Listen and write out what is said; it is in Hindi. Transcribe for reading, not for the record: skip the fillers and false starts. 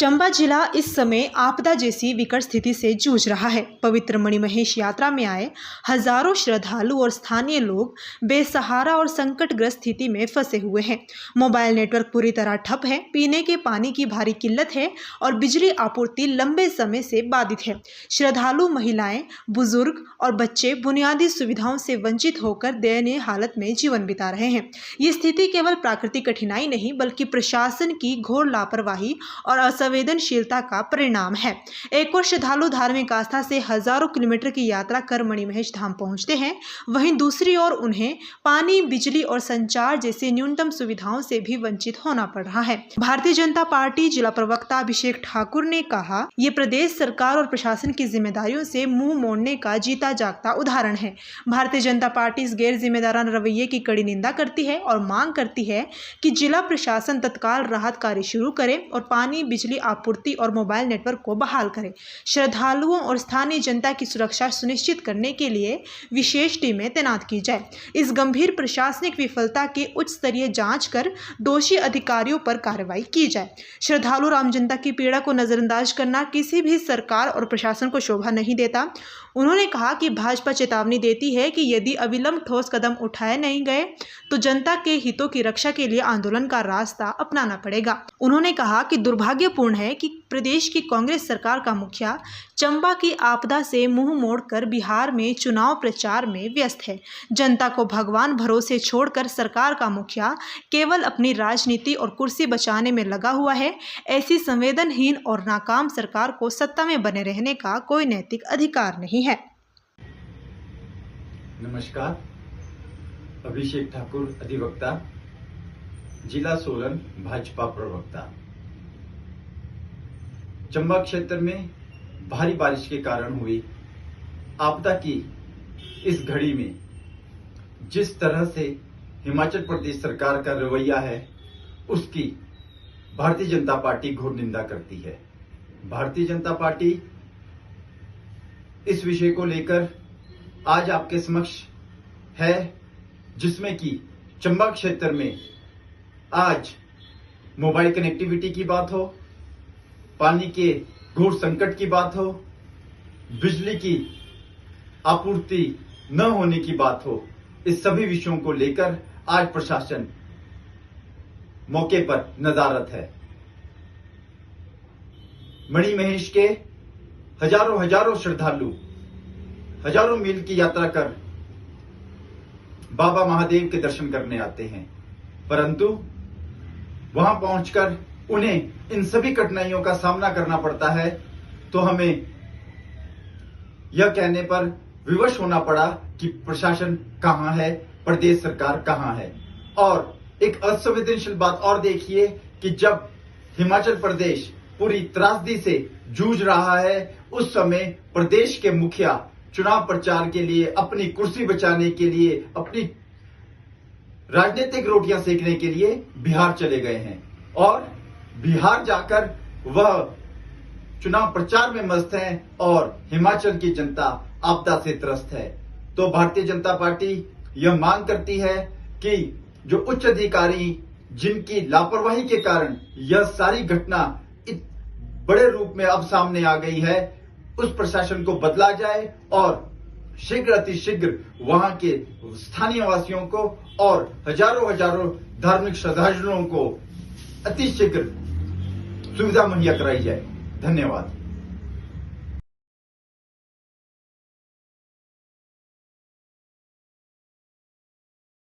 चंबा जिला इस समय आपदा जैसी विकट स्थिति से जूझ रहा है। पवित्र मणिमहेश यात्रा में आए हजारों श्रद्धालु और स्थानीय लोग बेसहारा और संकटग्रस्त स्थिति में फंसे हुए हैं। मोबाइल नेटवर्क पूरी तरह ठप है, पीने के पानी की भारी किल्लत है और बिजली आपूर्ति लंबे समय से बाधित है। श्रद्धालु, महिलाएं, बुजुर्ग और बच्चे बुनियादी सुविधाओं से वंचित होकर दयनीय हालत में जीवन बिता रहे हैं। ये स्थिति केवल प्राकृतिक कठिनाई नहीं बल्कि प्रशासन की घोर लापरवाही और संवेदनशीलता का परिणाम है। एक और श्रद्धालु धार्मिक आस्था से हजारों किलोमीटर की यात्रा कर मणिमहेश धाम पहुंचते हैं, वहीं दूसरी ओर उन्हें पानी, बिजली और संचार जैसी न्यूनतम सुविधाओं से भी वंचित होना पड़ रहा है। भारतीय जनता पार्टी जिला प्रवक्ता अभिषेक ठाकुर ने कहा, ये प्रदेश सरकार और प्रशासन की जिम्मेदारियों से मुंह मोड़ने का जीता जागता उदाहरण है। भारतीय जनता पार्टी इस गैर जिम्मेदाराना रवैये की कड़ी निंदा करती है और मांग करती है कि जिला प्रशासन तत्काल राहत कार्य शुरू करे और पानी, बिजली आपूर्ति और मोबाइल नेटवर्क को बहाल करें। श्रद्धालुओं और स्थानीय जनता की सुरक्षा सुनिश्चित करने के लिए विशेष टीमें तैनात की जाए। इस गंभीर प्रशासनिक विफलता की उच्च स्तरीय जांच कर दोषी अधिकारियों पर कार्रवाई की जाए। श्रद्धालु राम जनता की पीड़ा को नजरअंदाज करना किसी भी सरकार और प्रशासन को शोभा नहीं देता। उन्होंने कहा कि भाजपा चेतावनी देती है कि यदि अविलंब ठोस कदम उठाए नहीं गए तो जनता के हितों की रक्षा के लिए आंदोलन का रास्ता अपनाना पड़ेगा। उन्होंने कहा कि दुर्भाग्यपूर्ण है कि प्रदेश की कांग्रेस सरकार का मुखिया चंबा की आपदा से मुंह मोड़कर बिहार में चुनाव प्रचार में व्यस्त है। जनता को भगवान भरोसे छोड़कर सरकार का मुखिया केवल अपनी राजनीति और कुर्सी बचाने में लगा हुआ है। ऐसी संवेदनहीन और नाकाम सरकार को सत्ता में बने रहने का कोई नैतिक अधिकार नहीं है। नमस्कार, अभिषेक ठाकुर, अधिवक्ता, जिला सोलन, भाजपा प्रवक्ता। चंबा क्षेत्र में भारी बारिश के कारण हुई आपदा की इस घड़ी में जिस तरह से हिमाचल प्रदेश सरकार का रवैया है, उसकी भारतीय जनता पार्टी घोर निंदा करती है। भारतीय जनता पार्टी इस विषय को लेकर आज आपके समक्ष है, जिसमें कि चंबा क्षेत्र में आज मोबाइल कनेक्टिविटी की बात हो, पानी के घोर संकट की बात हो, बिजली की आपूर्ति न होने की बात हो, इस सभी विषयों को लेकर आज प्रशासन मौके पर नजारत है। मणिमहेश के हजारों श्रद्धालु हजारों मील की यात्रा कर बाबा महादेव के दर्शन करने आते हैं, परंतु वहां पहुंचकर उन्हें इन सभी कठिनाइयों का सामना करना पड़ता है, तो हमें यह कहने पर विवश होना पड़ा कि प्रशासन कहां है, प्रदेश सरकार कहां है। और एक असंवेदनशील बात और देखिए कि जब हिमाचल प्रदेश पूरी त्रासदी से जूझ रहा है, उस समय प्रदेश के मुखिया चुनाव प्रचार के लिए, अपनी कुर्सी बचाने के लिए, अपनी राजनीतिक रोटियां सेकने के लिए बिहार चले गए हैं और बिहार जाकर वह चुनाव प्रचार में मस्त हैं और हिमाचल की जनता आपदा से त्रस्त है। तो भारतीय जनता पार्टी यह मांग करती है कि जो उच्च अधिकारी, जिनकी लापरवाही के कारण यह सारी घटना बड़े रूप में अब सामने आ गई है, उस प्रशासन को बदला जाए और शीघ्र अतिशीघ्र वहां के स्थानीय वासियों को और हजारों धार्मिक श्रद्धालुओं को अतिशीघ्र सुविधा मुहैया कराई जाए। धन्यवाद।